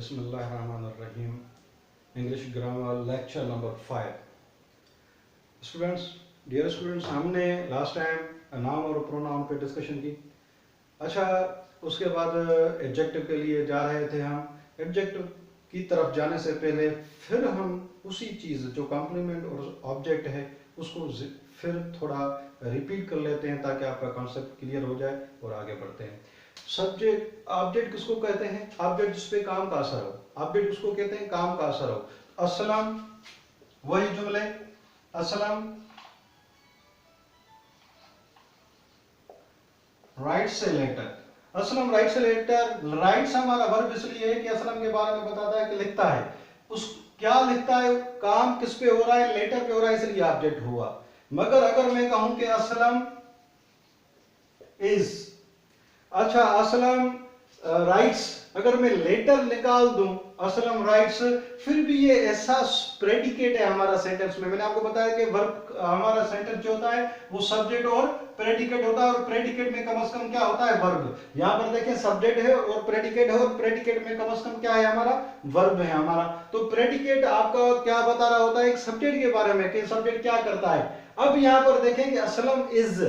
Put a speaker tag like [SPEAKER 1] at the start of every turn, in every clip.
[SPEAKER 1] बिस्मिल्लाहिर्रहमानिर्रहीम। English grammar lecture number 5। Students, dear students, हमने last time noun और pronoun पे डिस्कशन की। अच्छा, उसके बाद एडजेक्टिव के लिए जा रहे थे। हम एडजेक्टिव की तरफ जाने से पहले फिर हम उसी चीज़ जो कॉम्प्लीमेंट और ऑब्जेक्ट है उसको फिर थोड़ा रिपीट कर लेते हैं ताकि आपका कॉन्सेप्ट क्लियर हो जाए और आगे बढ़ते हैं। सब्जेक्ट ऑब्जेक्ट किसको कहते हैं? ऑब्जेक्ट जिस पे काम का असर हो। ऑब्जेक्ट किसको कहते हैं? काम का असर हो। असलम, वही जुमले, असलम राइट से लेटर। असलम राइट से लेटर। राइट्स हमारा वर्ब इसलिए है कि असलम के बारे में बताता है कि लिखता है। उस क्या लिखता है, काम किस पे हो रहा है? लेटर पे हो रहा है, इसलिए ऑब्जेक्ट हुआ। मगर अगर मैं कहूं कि असलम इज, अच्छा असलम राइट्स, अगर मैं लेटर निकाल दूं असलम राइट्स, फिर भी ये ऐसा प्रेडिकेट है हमारा सेंटेंस में। मैंने आपको बताया कि वर्ब हमारा सेंटेंस जो होता है वो सब्जेक्ट और प्रेडिकेट होता है, और प्रेडिकेट में कम से कम क्या होता है? वर्ब। यहां पर देखें सब्जेक्ट है और प्रेडिकेट है, और प्रेडिकेट में कम से कम क्या है हमारा? वर्ब है हमारा। तो प्रेडिकेट आपका क्या बता रहा होता है? एक सब्जेक्ट के बारे में कि सब्जेक्ट क्या करता है। अब यहां पर देखें कि असलम इज,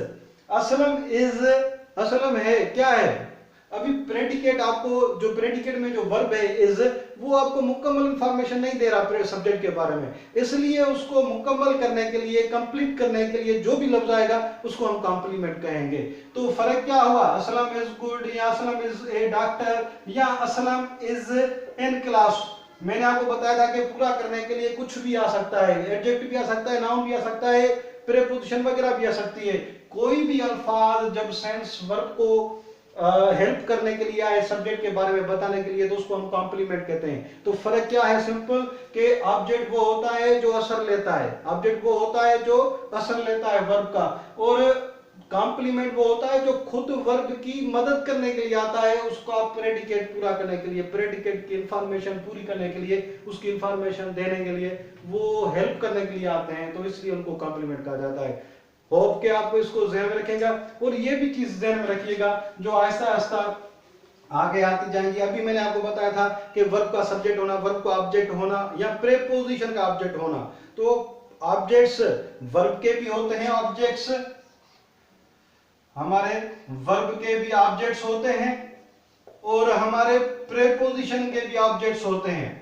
[SPEAKER 1] असलम इज, असलम है, क्या है? अभी प्रेडिकेट आपको, जो प्रेडिकेट में जो वर्ब है इज, वो आपको मुकम्मल इंफॉर्मेशन नहीं दे रहा सब्जेक्ट के बारे में। इसलिए उसको मुकम्मल करने के लिए, कंप्लीट करने के लिए जो भी लफ्ज आएगा उसको हम कॉम्प्लीमेंट कहेंगे। तो फर्क क्या हुआ? असलम इज गुड, या असलम इज ए डॉक्टर, या असलम इज इन क्लास। मैंने आपको बताया था कि पूरा करने के लिए कुछ भी आ सकता है, एडजेक्टिव भी आ सकता है, नाउन भी आ सकता है, प्रीपोजिशन वगैरह भी आ सकती है। कोई भी अल्फाज जब सेंस वर्ब को हेल्प करने के लिए आए, सब्जेक्ट के बारे में बताने के लिए, तो उसको हम कॉम्प्लीमेंट कहते हैं। तो फर्क क्या है? सिंपल कि ऑब्जेक्ट वो होता है जो असर लेता है, ऑब्जेक्ट वो होता है जो असर लेता है वर्ब का, और कॉम्प्लीमेंट वो होता है जो खुद वर्ब की मदद करने के लिए आता है, उसका प्रेडिकेट पूरा करने के लिए, प्रेडिकेट की इंफॉर्मेशन पूरी करने के लिए, उसकी इंफॉर्मेशन देने के लिए, वो हेल्प करने के लिए आते हैं, तो इसलिए उनको कॉम्प्लीमेंट कहा जाता है। होप के आपको इसको ध्यान में रखेगा, और ये भी चीज ध्यान में रखिएगा जो आहिस्ता आहिस्ता आगे आती जाएंगी। अभी मैंने आपको बताया था कि वर्ब का सब्जेक्ट होना, वर्ब का ऑब्जेक्ट होना, या प्रीपोजिशन का ऑब्जेक्ट होना। तो ऑब्जेक्ट्स वर्ब के भी होते हैं, ऑब्जेक्ट्स हमारे वर्ब के भी ऑब्जेक्ट्स होते हैं, और हमारे प्रीपोजिशन के भी ऑब्जेक्ट्स होते हैं।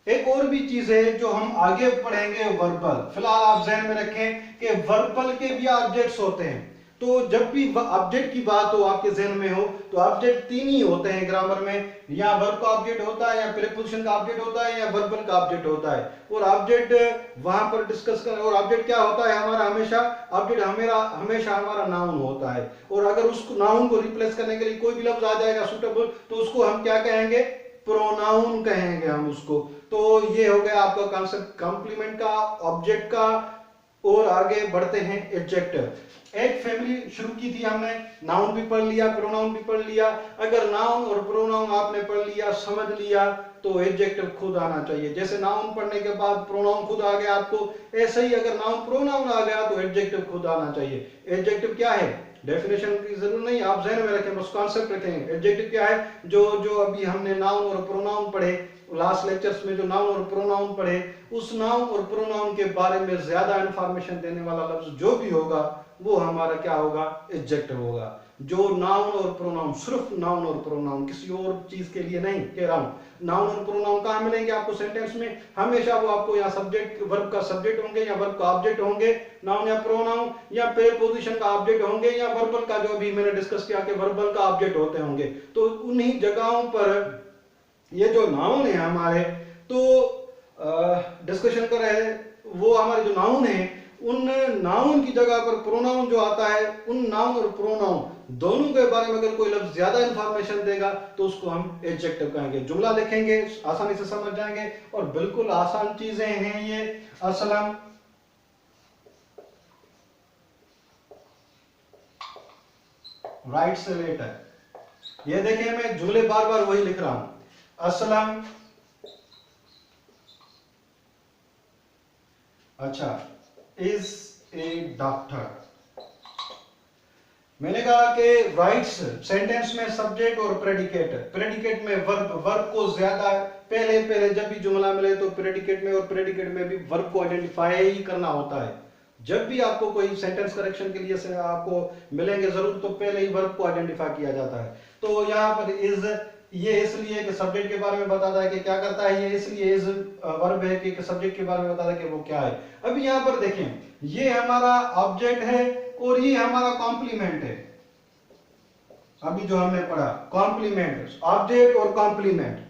[SPEAKER 1] एक और भी चीज है जो हम आगे पढ़ेंगे, वर्बल। फिलहाल आप ध्यान में रखें कि वर्बल के भी ऑब्जेक्ट्स होते हैं। तो जब भी ऑब्जेक्ट की बात हो, आपके ज़हन में हो, तो ऑब्जेक्ट तीन ही होते हैं ग्रामर में। या वर्ब का ऑब्जेक्ट होता है, या प्रीपोजिशन का ऑब्जेक्ट होता है, या वर्बल का ऑब्जेक्ट होता है। और ऑब्जेक्ट वहां पर डिस्कस कर, और ऑब्जेक्ट क्या होता है हमारा? हमेशा ऑब्जेक्ट हमेशा हमारा नाउन होता है। और अगर उस नाउन को रिप्लेस करने के लिए कोई भी लफ्ज आ जाएगा सूटेबल, तो उसको हम क्या कहेंगे? प्रोनाउन कहेंगे हम उसको। तो ये हो गया आपका कॉन्सेप्ट कॉम्प्लीमेंट का, ऑब्जेक्ट का। और आगे बढ़ते हैं एडजेक्टिव। एक फैमिली शुरू की थी हमने, नाउन भी पढ़ लिया, प्रोनाउन भी पढ़ लिया। अगर नाउन और प्रोनाउन आपने पढ़ लिया, समझ लिया, तो एडजेक्टिव खुद आना चाहिए। जैसे नाउन पढ़ने के बाद प्रोनाउन खुद आ गया आपको, ऐसे ही अगर नाउन प्रोनाउन आ गया तो एडजेक्टिव खुद आना चाहिए। एडजेक्टिव क्या है? डेफिनेशन की जरूरत नहीं, आप ज़हन में रखें, बस कॉन्सेप्ट रखें। एडजेक्टिव क्या है? जो अभी हमने नाउन और प्रोनाउन पढ़े, लास्ट लेक्चर्स में जो नाउन और प्रोनाउन पढ़े, उस नाउन और प्रोनाउन के बारे में ज्यादा इंफॉर्मेशन देने वाला लफ्ज जो भी होगा वो हमारा क्या होगा? एडजेक्टिव होगा। जो नाउन और प्रोनाउन, सिर्फ नाउन और प्रोनाउन, किसी और चीज के लिए नहीं कह रहा हूं। नाउन और प्रोनाउन कहां मिलेंगे आपको सेंटेंस में? हमेशा वो आपको या सब्जेक्ट, वर्ब का सब्जेक्ट होंगे, या वर्ब का ऑब्जेक्ट होंगे, नाउन या प्रोनाउन, या प्रीपोजिशन का ऑब्जेक्ट होंगे, या वर्बल का, जो अभी मैंने डिस्कस किया कि वर्बल का ऑब्जेक्ट होते होंगे। तो उन्हीं जगहों पर ये जो नाउन है हमारे, तो डिस्कशन कर रहे हैं, वो हमारे जो नाउन है, उन नाउन की जगह पर प्रोनाउन जो आता है, उन नाउन और प्रोनाउन दोनों के बारे में अगर कोई लफ्ज ज्यादा इंफॉर्मेशन देगा तो उसको हम एडजेक्टिव कहेंगे। जुमला लिखेंगे, आसानी से समझ जाएंगे, और बिल्कुल आसान चीजें हैं ये। असलम राइट से लेटर, ये देखिए मैं जुमले बार बार वही लिख रहा हूं। असलम, अच्छा, इज ए डॉक्टर। मैंने कहा कि राइट्स सेंटेंस में सब्जेक्ट और प्रेडिकेट, प्रेडिकेट में वर्ब, वर्ब को ज्यादा पहले पहले जब भी जुमला मिले तो प्रेडिकेट में और प्रेडिकेट में भी वर्ब को आइडेंटिफाई ही करना होता है। जब भी आपको कोई सेंटेंस करेक्शन के लिए से आपको मिलेंगे जरूर तो पहले ही वर्ब को आइडेंटिफाई किया जाता है। तो यहाँ पर इज ये इसलिए कि सब्जेक्ट के बारे में बताता है कि क्या करता है, ये इसलिए इज वर्ब है कि सब्जेक्ट के बारे में बताता है कि वो क्या है। अभी यहाँ पर देखें, ये हमारा ऑब्जेक्ट है और ये हमारा कॉम्प्लीमेंट है। अभी जो हमने पढ़ा कॉम्प्लीमेंट, ऑब्जेक्ट और कॉम्प्लीमेंट,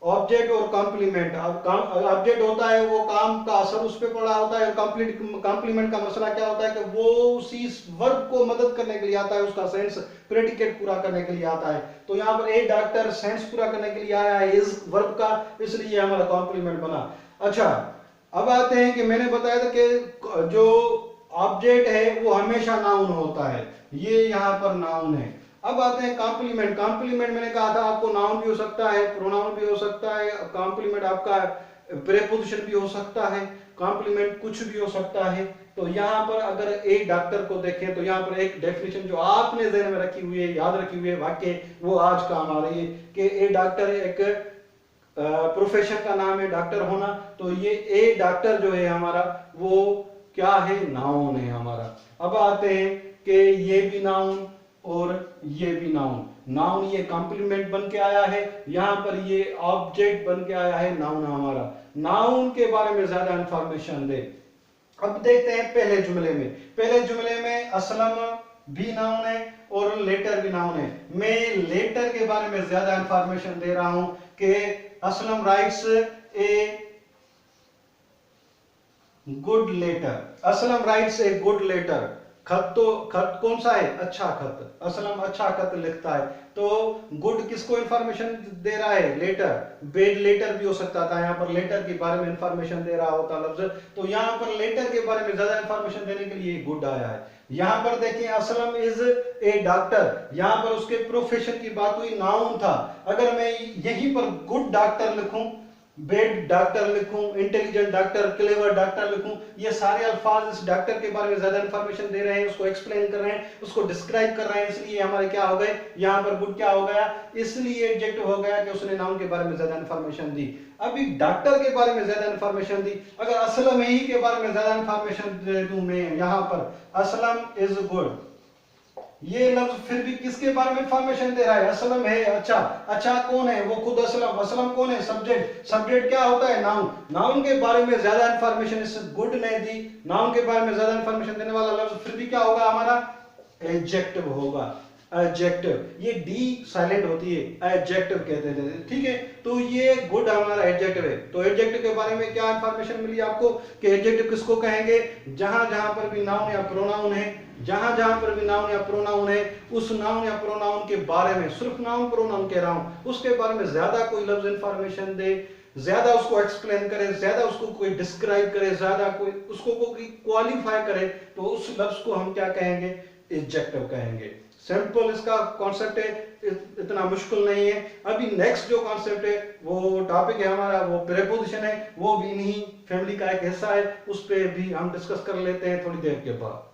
[SPEAKER 1] ऑब्जेक्ट और कॉम्प्लीमेंट। ऑब्जेक्ट होता है वो काम का असर उस पर पड़ा होता है, कॉम्प्लीमेंट का मसला क्या होता है कि वो उसी वर्ब को मदद करने के लिए आता है, उसका सेंस प्रेडिकेट पूरा करने के लिए आता है। तो यहाँ पर ए डॉक्टर सेंस पूरा करने के लिए आया है इस वर्ब का, इसलिए हमारा कॉम्प्लीमेंट बना। अच्छा, अब आते हैं कि मैंने बताया था कि जो ऑब्जेक्ट है वो हमेशा नाउन होता है, ये यहाँ पर नाउन है। अब आते हैं कॉम्प्लीमेंट। कॉम्प्लीमेंट मैंने कहा था आपको नाउन भी हो सकता है, प्रोनाउन भी हो सकता है, कॉम्प्लीमेंट आपका प्रीपोजिशन भी हो सकता है, कॉम्प्लीमेंट कुछ भी हो सकता है। तो यहाँ पर अगर एक डॉक्टर को देखें तो यहाँ पर एक डेफिनेशन जो आपने ज़हन में रखी हुई है, याद रखी हुई है वाक्य, वो आज काम आ रही है कि ए डॉक्टर एक प्रोफेशन का नाम है डॉक्टर होना। तो ये ए डॉक्टर जो है हमारा वो क्या है, नाउन है हमारा। अब आते हैं कि ये भी नाउन और ये भी नाउन। नाउन ये कॉम्प्लीमेंट बन के आया है, यहाँ पर ये ऑब्जेक्ट बन के आया है नाउन हमारा। नाउन के बारे में ज्यादा इंफॉर्मेशन दे। अब देखते हैं पहले जुमले में। पहले जुमले में असलम भी नाउन है और लेटर भी नाउन है। मैं लेटर के बारे में ज्यादा इंफॉर्मेशन दे रहा हूं कि Aslam writes a good letter. Aslam writes a good letter. खत कौन सा है, अच्छा खत। असलम अच्छा खत लिखता है। तो गुड किसको इंफॉर्मेशन दे रहा है, लेटर। बेड लेटर भी हो सकता था, यहाँ पर लेटर के बारे में इंफॉर्मेशन दे रहा होता लफ्ज। तो यहाँ पर लेटर के बारे में ज्यादा इंफॉर्मेशन देने के लिए गुड आया है। यहाँ पर देखिए असलम इज ए डॉक्टर, यहाँ पर उसके प्रोफेशन की बात हुई, नाउन था। अगर मैं यहीं पर गुड डॉक्टर लिखूं, बेड डॉक्टर लिखूं, इंटेलिजेंट डॉक्टर, क्लेवर डॉक्टर लिखूं, ये सारे अल्फाज इस डॉक्टर के बारे में ज्यादा इंफॉर्मेशन दे रहे हैं, उसको एक्सप्लेन कर रहे हैं, उसको डिस्क्राइब कर रहे हैं, इसलिए हमारे क्या हो गए, यहाँ पर गुड क्या हो गया, इसलिए एडजेक्टिव हो गया कि उसने नाउन के बारे में ज्यादा इंफॉर्मेशन दी। अभी डॉक्टर के बारे में ज्यादा इंफॉर्मेशन दी। अगर असलम ही के बारे में ज्यादा इंफॉर्मेशन दे दूं मैं, यहाँ पर असलम इज गुड, ये लफ्ज फिर भी किसके बारे में इंफॉर्मेशन दे रहा है, असलम है अच्छा। अच्छा कौन है, वो खुद असलम। असलम कौन है, सब्जेक्ट। सब्जेक्ट क्या होता है, नाउन। नाउन के बारे में ज्यादा इंफॉर्मेशन इस गुड ने दी। नाउन के बारे में ज्यादा इंफॉर्मेशन देने वाला लफ्ज फिर भी क्या होगा हमारा, एडजेक्टिव होगा। एडजेक्टिव, ये डी साइलेंट होती है, एडजेक्टिव कहते थे, ठीक है। तो ये गुड हमारा एडजेक्टिव है। तो एडजेक्टिव के बारे में क्या इंफॉर्मेशन मिली आपको कि एडजेक्टिव किसको कहेंगे, जहां जहां पर भी नाउन या प्रोनाउन है, जहां जहां पर भी नाउन या प्रोनाउन है, उस नाउन या प्रोनाउन के बारे में, सिर्फ नाउन प्रोनाउन कह रहा हूं, उसके बारे में ज्यादा कोई लफ्ज इंफॉर्मेशन दे, ज्यादा उसको एक्सप्लेन करे, ज्यादा उसको कोई डिस्क्राइब करे, ज्यादा कोई उसको कोई क्वालिफाई करे, तो उस लफ्ज को हम क्या कहेंगे, एडजेक्टिव कहेंगे। सिंपल इसका कॉन्सेप्ट है, इतना मुश्किल नहीं है। अभी नेक्स्ट जो कॉन्सेप्ट है, वो टॉपिक है हमारा, वो प्रीपोजिशन है, वो भी नहीं फैमिली का एक हिस्सा है, उस पर भी हम डिस्कस कर लेते हैं थोड़ी देर के बाद।